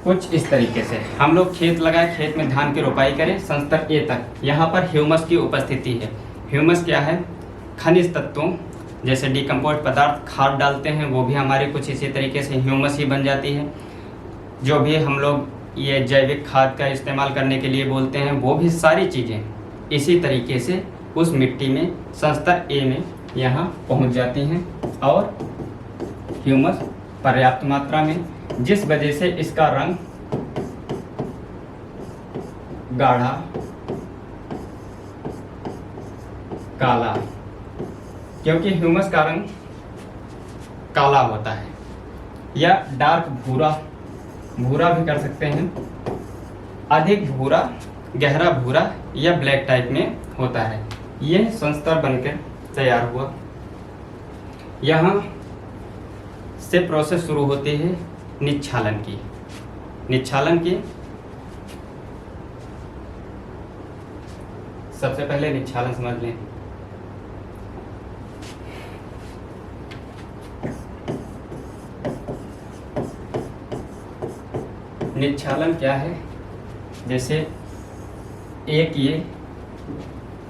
कुछ इस तरीके से हम लोग खेत लगाए, खेत में धान की रोपाई करें, संस्तर ए तक यहाँ पर ह्यूमस की उपस्थिति है। ह्यूमस क्या है? खनिज तत्वों जैसे डिकम्पोज पदार्थ, खाद डालते हैं, वो भी हमारे कुछ इसी तरीके से ह्यूमस ही बन जाती है। जो भी हम लोग ये जैविक खाद का इस्तेमाल करने के लिए बोलते हैं, वो भी सारी चीज़ें इसी तरीके से उस मिट्टी में संस्तर ए में यहाँ पहुँच जाती हैं और ह्यूमस पर्याप्त मात्रा में, जिस वजह से इसका रंग गाढ़ा काला, क्योंकि ह्यूमस का रंग काला होता है, या डार्क भूरा, भूरा भी कर सकते हैं, अधिक भूरा, गहरा भूरा या ब्लैक टाइप में होता है। यह संस्तर बनकर तैयार हुआ। यहाँ से प्रोसेस शुरू होती है निच्छालन की। निच्छालन की सबसे पहले निच्छालन समझ लें। निच्छालन क्या है? जैसे एक ये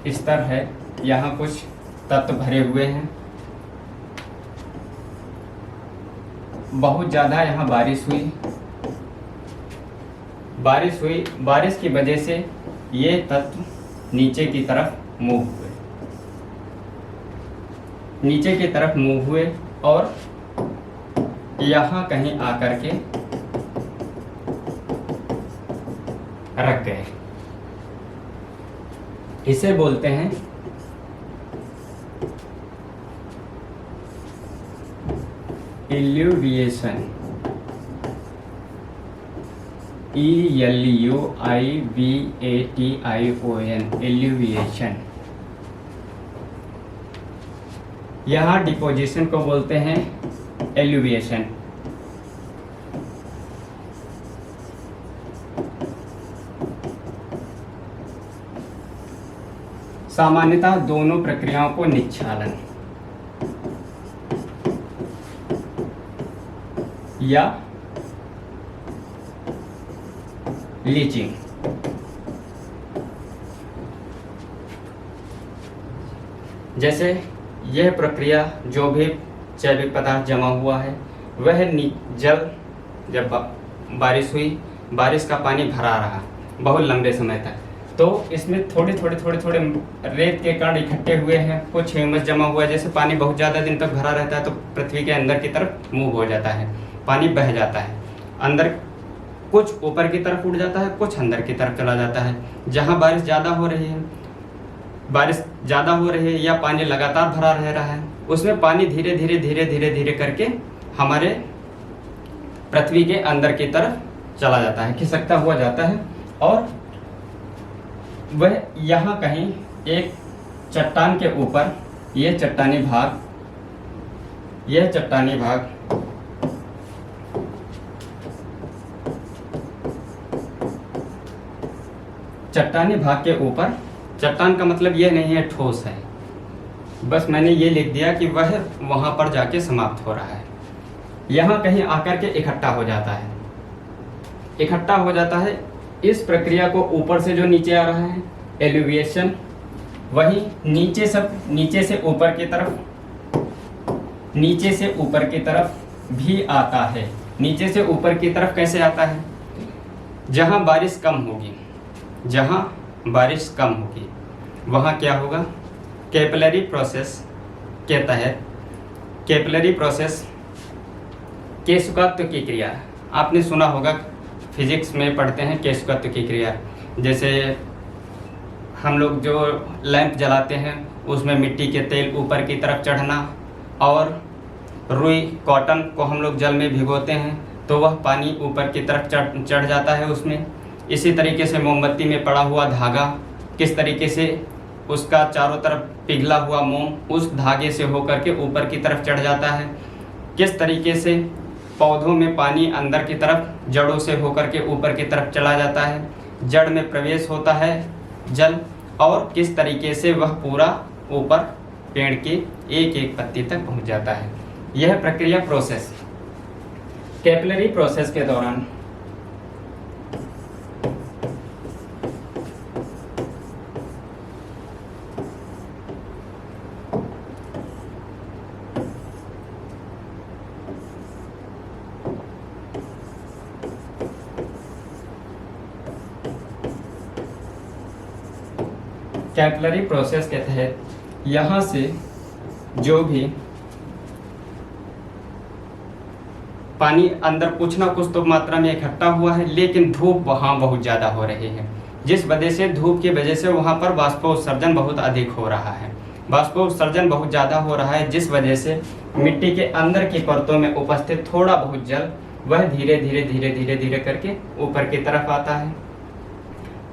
स्तर है, यहाँ कुछ तत्व भरे हुए हैं, बहुत ज़्यादा यहाँ बारिश हुई, बारिश की वजह से ये तत्व नीचे की तरफ मूव हुए और यहाँ कहीं आकर के रख गए। इसे बोलते हैं इल्यूविएशन। ELUIVATION, इल्यूविएशन। यहाँ डिपोजिशन को बोलते हैं एल्यूविएशन। सामान्यतः दोनों प्रक्रियाओं को निच्छालन या लीचिंग जैसे यह प्रक्रिया, जो भी जैविक पदार्थ जमा हुआ है वह जल, जब बारिश हुई, बारिश का पानी भरा रहा बहुत लंबे समय तक, तो इसमें थोड़े रेत के कण इकट्ठे हुए हैं, कुछ ह्यूमस जमा हुआ है। जैसे पानी बहुत ज़्यादा दिन तक भरा रहता है तो पृथ्वी के अंदर की तरफ मूव हो जाता है, पानी बह जाता है, अंदर कुछ ऊपर की तरफ उड़ जाता है, कुछ अंदर की तरफ चला जाता है। जहाँ बारिश ज़्यादा हो रही है या पानी लगातार भरा रह रहा है, उसमें पानी धीरे धीरे करके हमारे पृथ्वी के अंदर की तरफ चला जाता है, खिसकता हुआ जाता है, और वह यहाँ कहीं एक चट्टान के ऊपर, यह चट्टानी भाग के ऊपर, चट्टान का मतलब यह नहीं है ठोस है, बस मैंने ये लिख दिया कि वह वहाँ पर जाके समाप्त हो रहा है, यहाँ कहीं आकर के इकट्ठा हो जाता है। इस प्रक्रिया को ऊपर से जो नीचे आ रहा है एल्यूविएशन, वही नीचे से ऊपर की तरफ भी आता है। नीचे से ऊपर की तरफ कैसे आता है? जहाँ बारिश कम होगी वहाँ क्या होगा? कैपिलरी प्रोसेस के तहत, कैपिलरी प्रोसेस केशुकत्व की क्रिया, आपने सुना होगा, फिजिक्स में पढ़ते हैं केशुकत्व की क्रिया। जैसे हम लोग जो लैंप जलाते हैं उसमें मिट्टी के तेल ऊपर की तरफ चढ़ना, और रुई, कॉटन को हम लोग जल में भिगोते हैं तो वह पानी ऊपर की तरफ चढ़ जाता है उसमें। इसी तरीके से मोमबत्ती में पड़ा हुआ धागा, किस तरीके से उसका चारों तरफ पिघला हुआ मोम उस धागे से होकर के ऊपर की तरफ चढ़ जाता है। किस तरीके से पौधों में पानी अंदर की तरफ जड़ों से होकर के ऊपर की तरफ चला जाता है, जड़ में प्रवेश होता है जल, और किस तरीके से वह पूरा ऊपर पेड़ की एक एक पत्ती तक पहुंच जाता है। यह प्रक्रिया प्रोसेस, कैपिलरी प्रोसेस के दौरान कैपिलरी प्रोसेस के तहत यहाँ से जो भी पानी अंदर कुछ ना कुछ तो मात्रा में इकट्ठा हुआ है, लेकिन धूप वहाँ बहुत ज़्यादा हो रही है, जिस वजह से धूप की वजह से वहाँ पर वाष्पोत्सर्जन बहुत अधिक हो रहा है। वाष्पोत्सर्जन बहुत ज़्यादा हो रहा है, जिस वजह से मिट्टी के अंदर की परतों में उपस्थित थोड़ा बहुत जल वह धीरे धीरे धीरे धीरे धीरे करके ऊपर की तरफ आता है।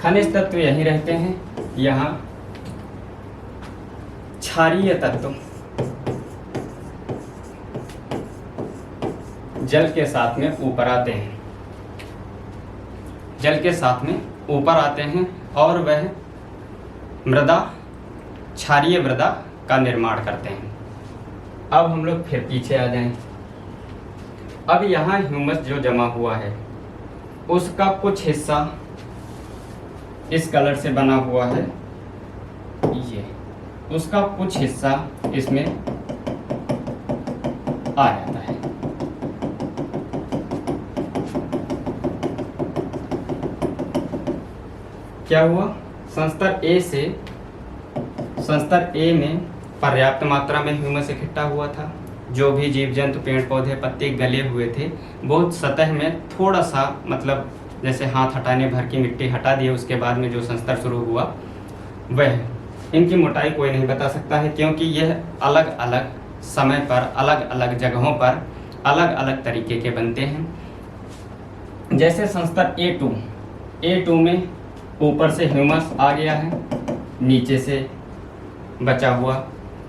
खनिज तत्व यहीं रहते हैं, यहाँ क्षारीय तत्व जल के साथ में ऊपर आते हैं, जल के साथ में ऊपर आते हैं और वह मृदा, क्षारीय मृदा का निर्माण करते हैं। अब हम लोग फिर पीछे आ जाएं। अब यहाँ ह्यूमस जो जमा हुआ है उसका कुछ हिस्सा इस कलर से बना हुआ है, ये उसका कुछ हिस्सा इसमें आ जाता है। क्या हुआ, संस्तर ए से संस्तर ए में पर्याप्त मात्रा में ह्यूमस इकट्ठा हुआ था। जो भी जीव जंतु, पेड़ पौधे, पत्ते गले हुए थे, बहुत सतह में थोड़ा सा, मतलब जैसे हाथ हटाने भर की मिट्टी हटा दिए, उसके बाद में जो संस्तर शुरू हुआ वह, इनकी मोटाई कोई नहीं बता सकता है, क्योंकि यह अलग अलग समय पर, अलग अलग जगहों पर अलग अलग तरीके के बनते हैं। जैसे संस्तर ए2 में ऊपर से ह्यूमस आ गया है, नीचे से बचा हुआ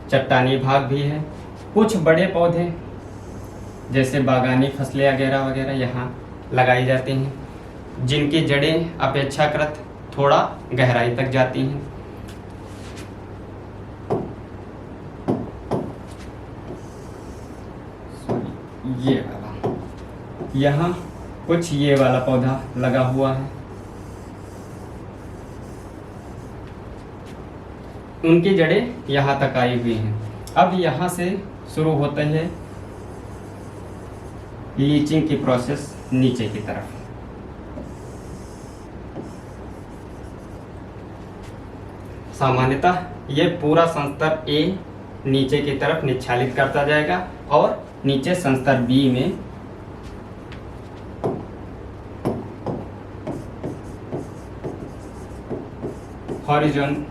चट्टानी भाग भी है। कुछ बड़े पौधे जैसे बागानी फसलें वगैरह वगैरह यहाँ लगाई जाती हैं, जिनकी जड़ें अपेक्षाकृत थोड़ा गहराई तक जाती हैं। ये वाला, यहाँ कुछ ये वाला पौधा लगा हुआ है, उनकी जड़ें यहाँ तक आई हुई हैं। अब यहाँ से शुरू होते हैं लीचिंग की प्रोसेस नीचे की तरफ। सामान्यतः ये पूरा संस्तर ए नीचे की तरफ निच्छालित करता जाएगा और नीचे संस्तर बी में हॉरिजॉन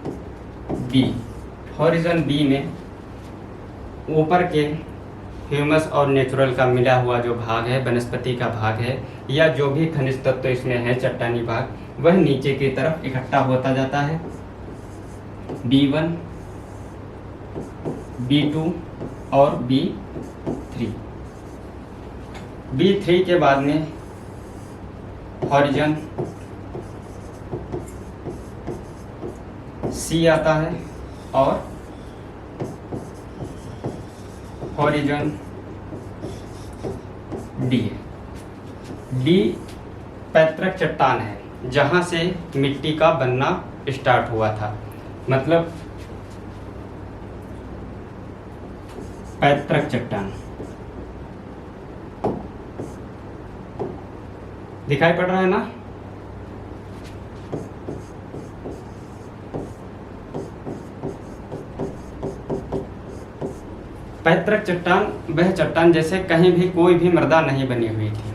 बी में ऊपर के ह्यूमस और नेचुरल का मिला हुआ जो भाग है, वनस्पति का भाग है, या जो भी खनिज तत्व इसमें है, चट्टानी भाग, वह नीचे की तरफ इकट्ठा होता जाता है। B1, B2 और B3। B3 के बाद में हॉरिजॉन C आता है और हॉरिजॉन डी पैतृक चट्टान है, जहाँ से मिट्टी का बनना स्टार्ट हुआ था। मतलब पैतृक चट्टान दिखाई पड़ रहा है ना। पैतृक चट्टान वह चट्टान जैसे कहीं भी कोई भी मृदा नहीं बनी हुई थी,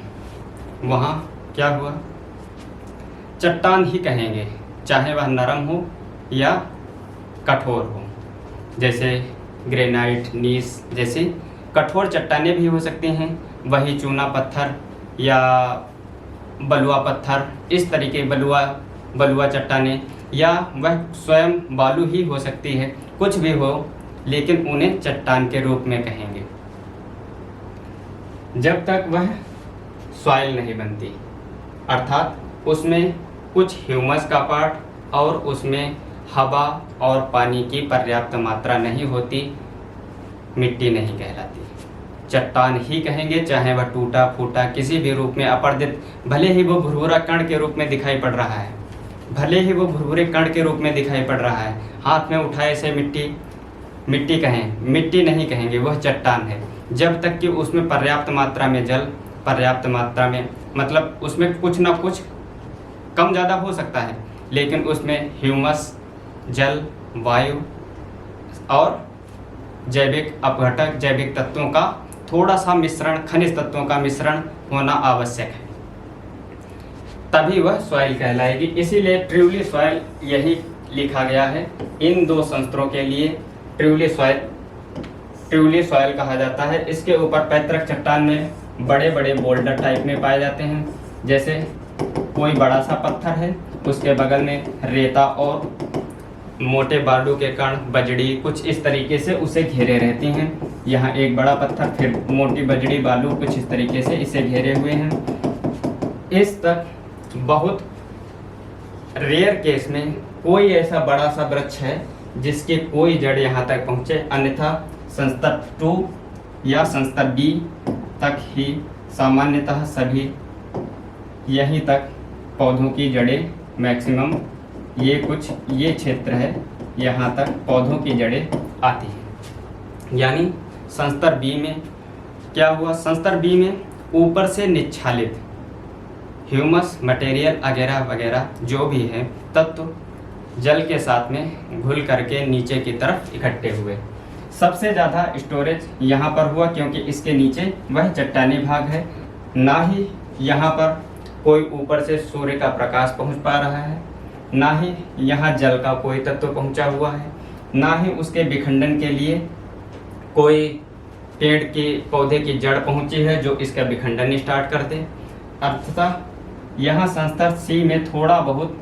वहाँ क्या हुआ, चट्टान ही कहेंगे, चाहे वह नरम हो या कठोर हो। जैसे ग्रेनाइट, नीस जैसी कठोर चट्टानें भी हो सकती हैं, वही चूना पत्थर या बलुआ पत्थर, इस तरीके बलुआ चट्टानें, या वह स्वयं बालू ही हो सकती है, कुछ भी हो, लेकिन उन्हें चट्टान के रूप में कहेंगे जब तक वह सॉइल नहीं बनती, अर्थात उसमें कुछ ह्यूमस का पार्ट और उसमें हवा और पानी की पर्याप्त मात्रा नहीं होती, मिट्टी नहीं कहलाती, चट्टान ही कहेंगे। चाहे वह टूटा फूटा किसी भी रूप में अपर्दित, भले ही वो भुरभुरा कण के रूप में दिखाई पड़ रहा है, भले ही वो भुरभुरे कण के रूप में दिखाई पड़ रहा है, हाथ में उठाए से मिट्टी कहें, मिट्टी नहीं कहेंगे, वह चट्टान है। जब तक कि उसमें पर्याप्त मात्रा में जल, पर्याप्त मात्रा में, मतलब उसमें कुछ ना कुछ कम ज़्यादा हो सकता है, लेकिन उसमें ह्यूमस, जल वायु और जैविक अपघटक, जैविक तत्वों का थोड़ा सा मिश्रण, खनिज तत्वों का मिश्रण होना आवश्यक है, तभी वह सॉइल कहलाएगी। इसीलिए ट्रूली सॉइल यही लिखा गया है इन दो संस्तरों के लिए। ट्रूली सॉइल कहा जाता है। इसके ऊपर पैतृक चट्टान में बड़े बड़े बोल्डर टाइप में पाए जाते हैं, जैसे कोई बड़ा सा पत्थर है, उसके बगल में रेता और मोटे बालू के कण, बजड़ी कुछ इस तरीके से उसे घेरे रहती हैं। यहाँ एक बड़ा पत्थर, फिर मोटी बजड़ी, बालू कुछ इस तरीके से इसे घेरे हुए हैं। इस तक बहुत रेयर केस में कोई ऐसा बड़ा सा वृक्ष है जिसकी कोई जड़ यहाँ तक पहुँचे, अन्यथा संस्तर 2 या संस्तर B तक ही सामान्यतः सभी यहीं तक पौधों की जड़ें मैक्सिमम, ये क्षेत्र है, यहाँ तक पौधों की जड़ें आती हैं। यानी संस्तर B में क्या हुआ, संस्तर B में ऊपर से निच्छालित ह्यूमस मटेरियल वगैरह वगैरह जो भी है तत्व जल के साथ में घुल करके नीचे की तरफ इकट्ठे हुए। सबसे ज़्यादा स्टोरेज यहाँ पर हुआ क्योंकि इसके नीचे वह चट्टानी भाग है, ना ही यहाँ पर कोई ऊपर से सूर्य का प्रकाश पहुँच पा रहा है, ना ही यहाँ जल का कोई तत्व पहुँचा हुआ है, ना ही उसके विखंडन के लिए कोई पेड़ की पौधे की जड़ पहुँची है जो इसका विखंडन स्टार्ट कर दे। अर्थात यहाँ संस्तर C में थोड़ा बहुत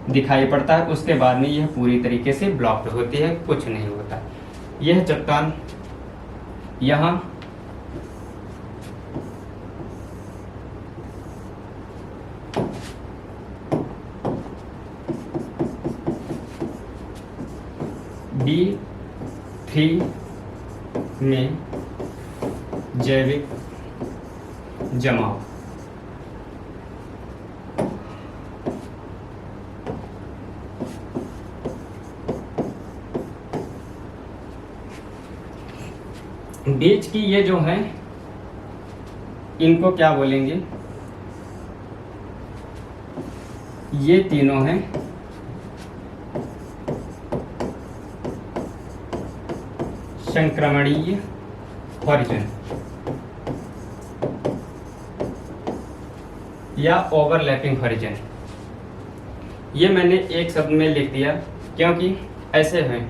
दिखाई पड़ता है, उसके बाद में यह पूरी तरीके से ब्लॉक्ड होती है, कुछ नहीं होता। यह चट्टान यहाँ B3 में जैविक जमाव बीच की ये जो हैं इनको क्या बोलेंगे, ये तीनों हैं संक्रमणीय हॉरिजन या ओवरलैपिंग हॉरिजन। ये मैंने एक शब्द में लिख दिया क्योंकि ऐसे हैं,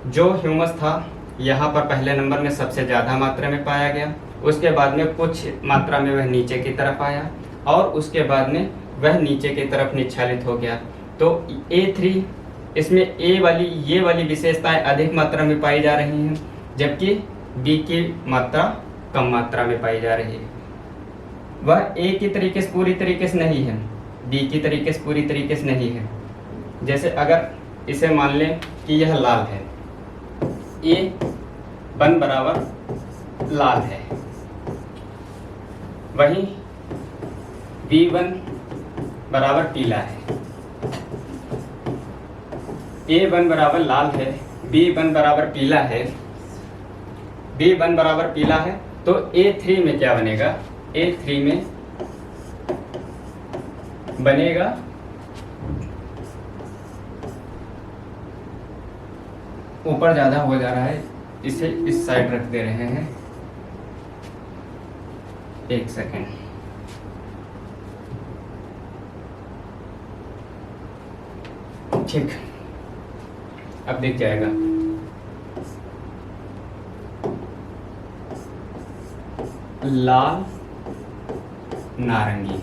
जो ह्यूमस था यहाँ पर पहले नंबर में सबसे ज़्यादा मात्रा में पाया गया, उसके बाद में कुछ मात्रा में वह नीचे की तरफ आया और उसके बाद में वह नीचे की तरफ निच्छालित हो गया। तो A3 इसमें ये वाली विशेषताएं अधिक मात्रा में पाई जा रही हैं, जबकि B की मात्रा कम मात्रा में पाई जा रही है। वह A की तरीके से पूरी तरीके से नहीं है, B की तरीके से पूरी तरीके से नहीं है। जैसे अगर इसे मान लें कि यह लाल है, A1 बराबर लाल है, वहीं B1 बराबर पीला है। A1 बराबर लाल है, B1 बराबर पीला है, B1 बराबर पीला है, तो A3 में क्या बनेगा, A3 में बनेगा ऊपर ज़्यादा हो जा रहा है, इसे इस साइड रख दे रहे हैं, एक सेकेंड। ठीक, अब दिख जाएगा। लाल नारंगी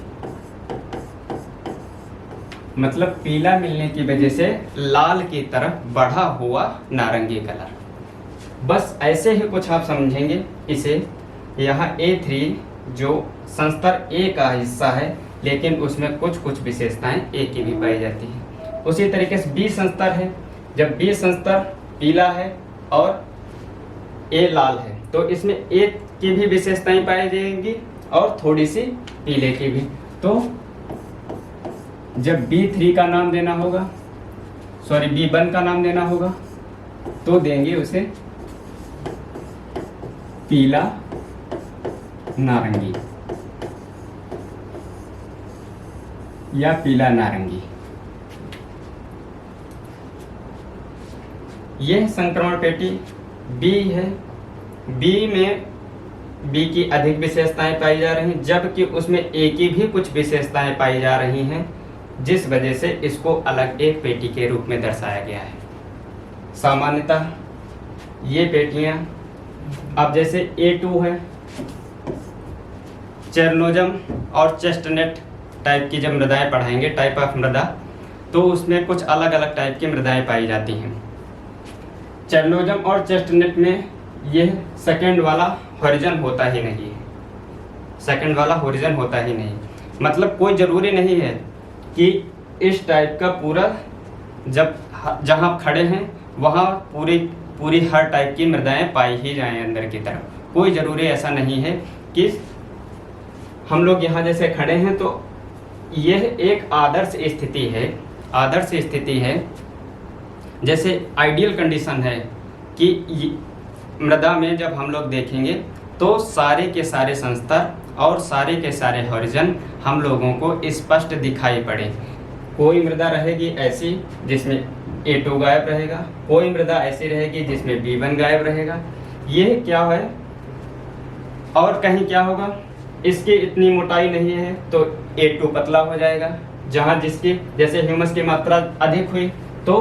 मतलब पीला मिलने की वजह से लाल की तरफ बढ़ा हुआ नारंगी कलर। बस ऐसे ही कुछ आप समझेंगे इसे। यहाँ A3 जो संस्तर A का हिस्सा है, लेकिन उसमें कुछ कुछ विशेषताएं A की भी पाई जाती हैं। उसी तरीके से B संस्तर है, जब B संस्तर पीला है और A लाल है, तो इसमें A की भी विशेषताएं पाई जाएंगी और थोड़ी सी पीले की भी। तो जब B3 का नाम देना होगा, B1 का नाम देना होगा, तो देंगे उसे पीला नारंगी या पीला नारंगी। यह संक्रमण पेटी बी है। बी में बी की अधिक विशेषताएं पाई जा रही हैं, जबकि उसमें ए की भी कुछ विशेषताएं पाई जा रही हैं, जिस वजह से इसको अलग एक पेटी के रूप में दर्शाया गया है। सामान्यतः ये पेटियां, अब जैसे A2 है, चेरनोजम और चेस्टनट टाइप की जब मृदाएं पढ़ाएंगे, टाइप ऑफ मृदा, तो उसमें कुछ अलग अलग टाइप की मृदाएं पाई जाती हैं। चेरनोजम और चेस्टनट में यह सेकंड वाला हॉरिजन होता ही नहीं है, सेकंड वाला हॉरिजन होता ही नहीं। मतलब कोई ज़रूरी नहीं है कि इस टाइप का पूरा, जब जहाँ खड़े हैं वहाँ पूरी हर टाइप की मृदाएं पाई ही जाएं अंदर की तरफ। कोई ज़रूरी ऐसा नहीं है कि हम लोग यहाँ जैसे खड़े हैं तो यह एक आदर्श स्थिति है, आदर्श स्थिति है। जैसे आइडियल कंडीशन है कि मृदा में जब हम लोग देखेंगे तो सारे के सारे संस्तर और सारे के सारे हॉरिजन हम लोगों को स्पष्ट दिखाई पड़े। कोई मृदा रहेगी ऐसी जिसमें A2 गायब रहेगा, कोई मृदा ऐसी रहेगी जिसमें B1 गायब रहेगा। यह क्या है, और कहीं क्या होगा, इसकी इतनी मोटाई नहीं है तो A2 पतला हो जाएगा, जहाँ जिसकी जैसे ह्यूमस की मात्रा अधिक हुई तो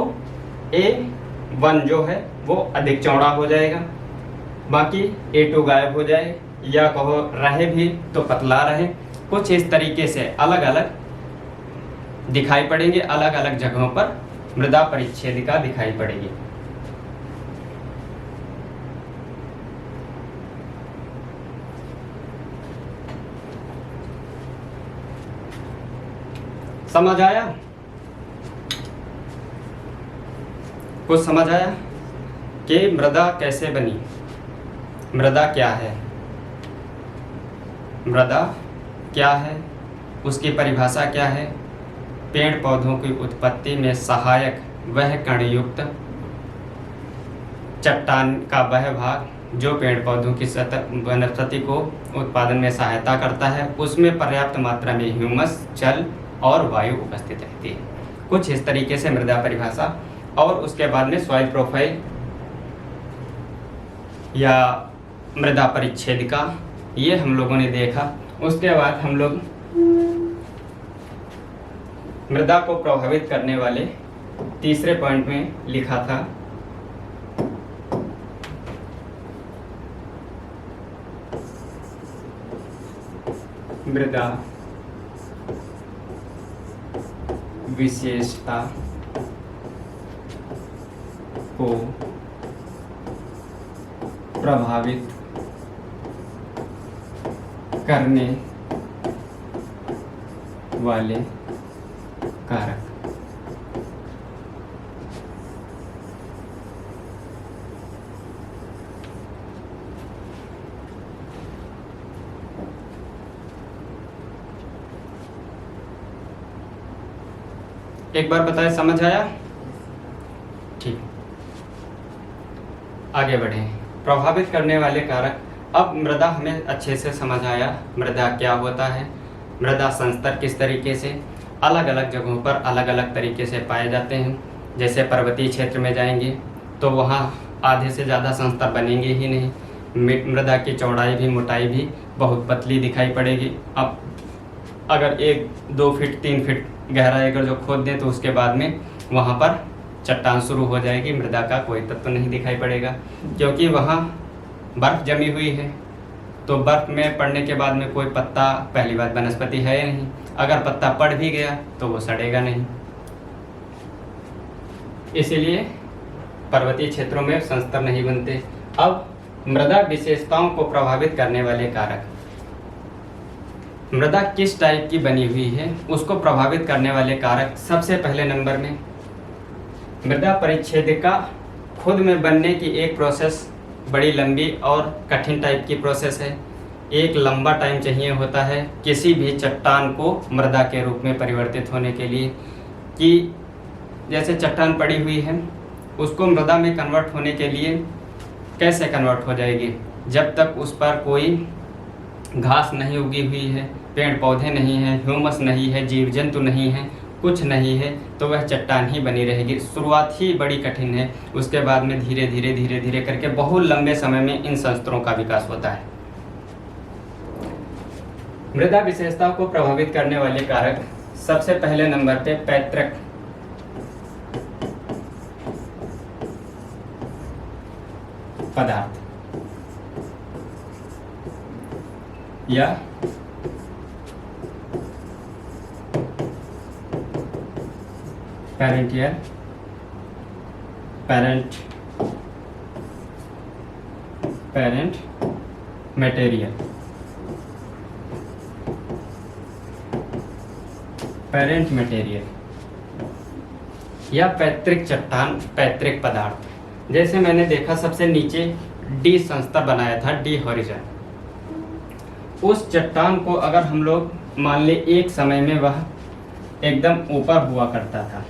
A1 जो है वो अधिक चौड़ा हो जाएगा, बाकी A2 गायब हो जाए, या कहो रहे भी तो पतला रहे। कुछ इस तरीके से अलग अलग दिखाई पड़ेंगे, अलग अलग जगहों पर मृदा परिच्छेदिका दिखाई पड़ेगी। समझ आया? कुछ समझ आया कि मृदा कैसे बनी, मृदा क्या है, मृदा क्या है, उसकी परिभाषा क्या है। पेड़ पौधों की उत्पत्ति में सहायक वह कणयुक्त चट्टान का वह भाग जो पेड़ पौधों की वनस्पति को उत्पादन में सहायता करता है, उसमें पर्याप्त मात्रा में ह्यूमस, जल और वायु उपस्थित रहती है। कुछ इस तरीके से मृदा परिभाषा, और उसके बाद में सॉइल प्रोफाइल या मृदा परिच्छेदिका, ये हम लोगों ने देखा। उसके बाद हम लोग मृदा को प्रभावित करने वाले तीसरे पॉइंट में लिखा था मृदा विशेषता को प्रभावित करने वाले कारक। एक बार बताए, समझ आया? ठीक, आगे बढ़े। प्रभावित करने वाले कारक। अब मृदा हमें अच्छे से समझ आया, मृदा क्या होता है, मृदा संस्तर किस तरीके से अलग अलग जगहों पर अलग अलग तरीके से पाए जाते हैं। जैसे पर्वतीय क्षेत्र में जाएंगे तो वहाँ आधे से ज़्यादा संस्तर बनेंगे ही नहीं, मृदा की चौड़ाई भी मोटाई भी बहुत पतली दिखाई पड़ेगी। अब अगर 1-2 फीट 3 फीट गहरा अगर जो खोद दें तो उसके बाद में वहाँ पर चट्टान शुरू हो जाएगी, मृदा का कोई तत्व नहीं दिखाई पड़ेगा, क्योंकि वहाँ बर्फ़ जमी हुई है। तो बर्फ़ में पड़ने के बाद में कोई पत्ता, पहली बात वनस्पति है नहीं, अगर पत्ता पड़ भी गया तो वो सड़ेगा नहीं। इसीलिए पर्वतीय क्षेत्रों में संस्तर नहीं बनते। अब मृदा विशेषताओं को प्रभावित करने वाले कारक। मृदा किस टाइप की बनी हुई है उसको प्रभावित करने वाले कारक। सबसे पहले नंबर में मृदा परिच्छेदिका खुद में बनने की एक प्रोसेस बड़ी लंबी और कठिन टाइप की प्रोसेस है। एक लंबा टाइम चाहिए होता है किसी भी चट्टान को मृदा के रूप में परिवर्तित होने के लिए, कि जैसे चट्टान पड़ी हुई है उसको मृदा में कन्वर्ट होने के लिए कैसे कन्वर्ट हो जाएगी, जब तक उस पर कोई घास नहीं उगी हुई है, पेड़ पौधे नहीं हैं, ह्यूमस नहीं है, जीव जंतु नहीं हैं, कुछ नहीं है तो वह चट्टान ही बनी रहेगी। शुरुआत ही बड़ी कठिन है, उसके बाद में धीरे धीरे करके बहुत लंबे समय में इन संस्तरों का विकास होता है। मृदा विशेषताओं को प्रभावित करने वाले कारक, सबसे पहले नंबर पे पैतृक पदार्थ या पेरेंट मटेरियल, पेरेंट मटेरियल या पैतृक चट्टान, पैतृक पदार्थ। जैसे मैंने देखा सबसे नीचे डी संस्तर बनाया था, डी हॉरिजन। उस चट्टान को अगर हम लोग मान ले एक समय में वह एकदम ऊपर हुआ करता था,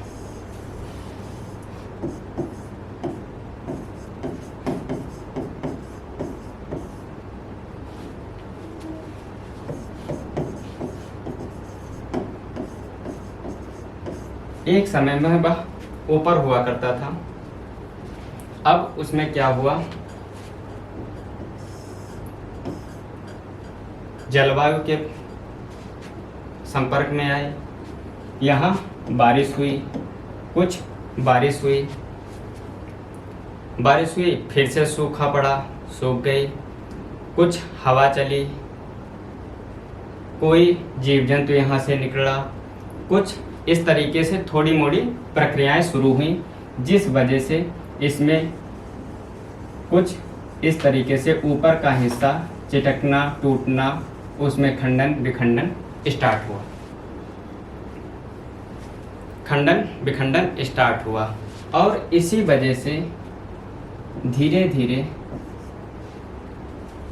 एक समय में वह ऊपर हुआ करता था। अब उसमें क्या हुआ, जलवायु के संपर्क में आए, यहाँ बारिश हुई, कुछ बारिश हुई फिर से सूखा पड़ा, सूख गई, कुछ हवा चली, कोई जीव जंतु यहाँ से निकला, कुछ इस तरीके से थोड़ी मोड़ी प्रक्रियाएं शुरू हुई, जिस वजह से इसमें कुछ इस तरीके से ऊपर का हिस्सा चिटकना, टूटना, उसमें खंडन विखंडन स्टार्ट हुआ, खंडन विखंडन स्टार्ट हुआ। और इसी वजह से धीरे धीरे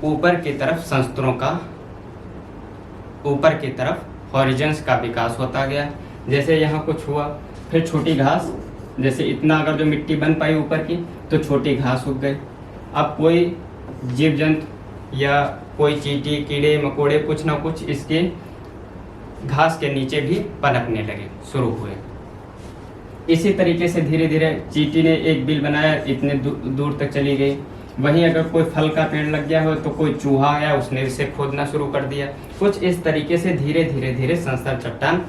ऊपर की तरफ संस्तरों का, ऊपर की तरफ हॉरिजन्स का विकास होता गया। जैसे यहाँ कुछ हुआ, फिर छोटी घास, जैसे इतना अगर जो मिट्टी बन पाई ऊपर की तो छोटी घास उग गई। अब कोई जीव जंतु या कोई चींटी, कीड़े मकोड़े कुछ ना कुछ इसके घास के नीचे भी पनपने लगे, शुरू हुए। इसी तरीके से धीरे धीरे चींटी ने एक बिल बनाया, इतने दूर तक चली गई। वहीं अगर कोई फल का पेड़ लग गया हो तो कोई चूहा आया, उसने इसे खोदना शुरू कर दिया। कुछ इस तरीके से धीरे धीरे संस्तर चट्टान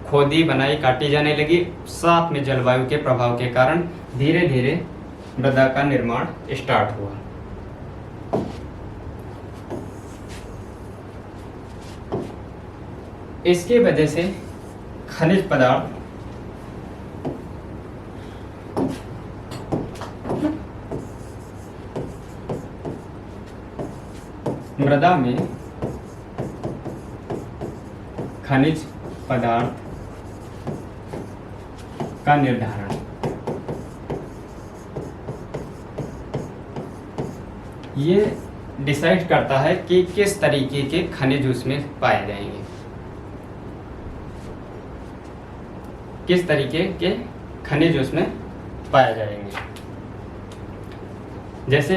खोदी बनाई काटी जाने लगी। साथ में जलवायु के प्रभाव के कारण धीरे धीरे मृदा का निर्माण स्टार्ट हुआ। इसकी वजह से खनिज पदार्थ मृदा में खनिज पदार्थ का निर्धारण, ये डिसाइड करता है कि किस तरीके के खनिज उसमें पाए जाएंगे, किस तरीके के खनिज उसमें पाए जाएंगे। जैसे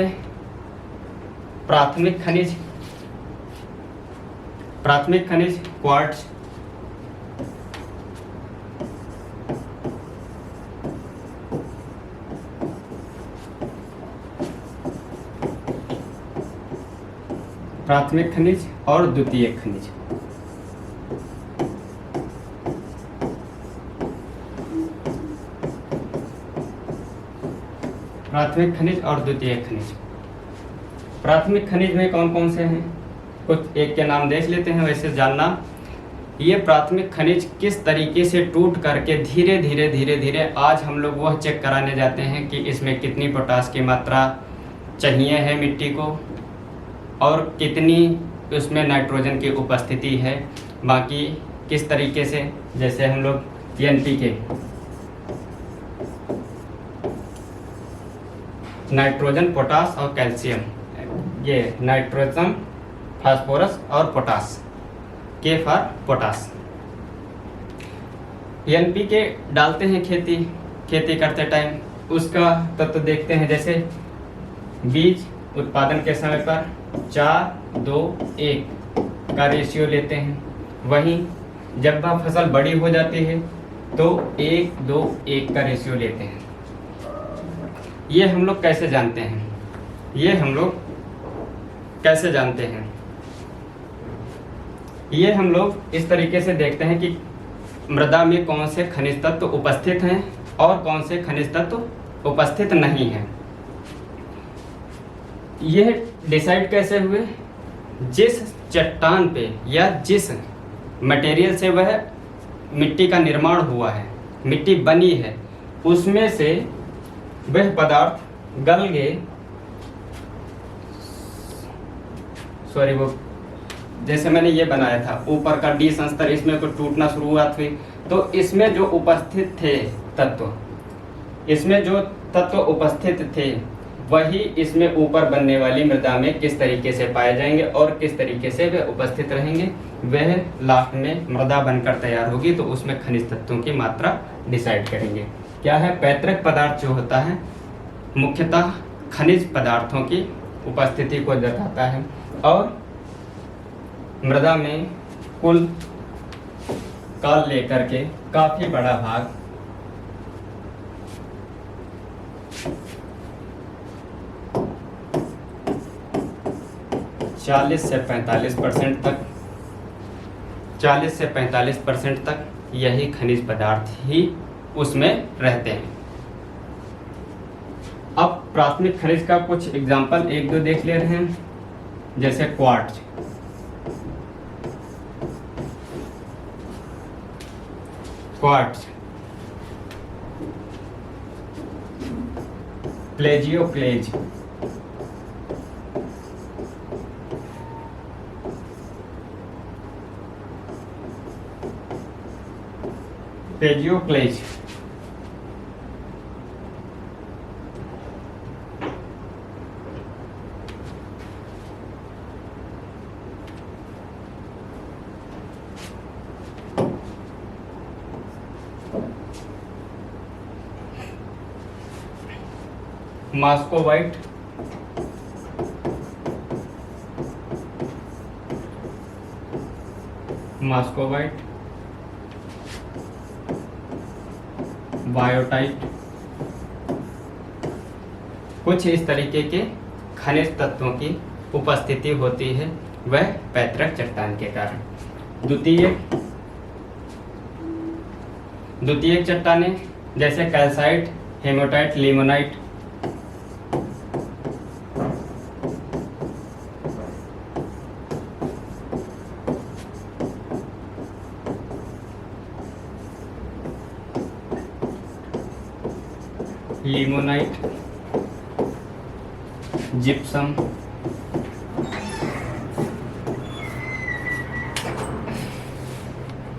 प्राथमिक खनिज क्वार्ट्ज, प्राथमिक खनिज और द्वितीयक खनिज। प्राथमिक खनिज और द्वितीयक खनिज। प्राथमिक खनिज में कौन कौन से हैं, कुछ एक के नाम देख लेते हैं, वैसे जानना। ये प्राथमिक खनिज किस तरीके से टूट करके धीरे धीरे आज हम लोग वह चेक कराने जाते हैं कि इसमें कितनी पोटास की मात्रा चाहिए है मिट्टी को और कितनी उसमें नाइट्रोजन की उपस्थिति है। बाकी किस तरीके से, जैसे हम लोग एनपीके, नाइट्रोजन, पोटास और कैल्शियम, ये नाइट्रोजन, फास्फोरस और पोटास, के फॉर पोटास। एनपीके डालते हैं खेती करते टाइम, उसका तत्व देखते हैं। जैसे बीज उत्पादन के समय पर 4:2:1 का रेशियो लेते हैं। वहीं जब वह फसल बड़ी हो जाती है तो 1:2:1 का रेशियो लेते हैं। ये हम लोग कैसे जानते हैं? ये हम लोग कैसे जानते हैं? ये हम लोग इस तरीके से देखते हैं कि मृदा में कौन से खनिज तत्व उपस्थित हैं और कौन से खनिज तत्व उपस्थित नहीं हैं। यह डिसाइड कैसे हुए? जिस चट्टान पे या जिस मटेरियल से वह मिट्टी का निर्माण हुआ है, मिट्टी बनी है, उसमें से वह पदार्थ गल गए, वो जैसे मैंने ये बनाया था ऊपर का डी संस्तर, इसमें कुछ टूटना शुरुआत हुई, तो इसमें जो उपस्थित थे तत्व, इसमें जो तत्व उपस्थित थे वही इसमें ऊपर बनने वाली मृदा में किस तरीके से पाए जाएंगे और किस तरीके से वे उपस्थित रहेंगे, वह लास्ट में मृदा बनकर तैयार होगी। तो उसमें खनिज तत्वों की मात्रा डिसाइड करेंगे। क्या है? पैतृक पदार्थ जो होता है मुख्यतः खनिज पदार्थों की उपस्थिति को जताता है और मृदा में कुल का लेकर के काफी बड़ा भाग 40 से 45% तक 40 से 45% तक यही खनिज पदार्थ ही उसमें रहते हैं। अब प्राथमिक खनिज का कुछ एग्जाम्पल 1-2 देख ले रहे हैं, जैसे क्वार्ट्ज, प्लेजियोक्लेज, पेजियोक्लेज, मास्कोवाइट, बायोटाइट, कुछ इस तरीके के खनिज तत्वों की उपस्थिति होती है वह पैतृक चट्टान के कारण। द्वितीयक चट्टानें जैसे कैल्साइट, हेमाटाइट, लिमोनाइट, जिप्सम,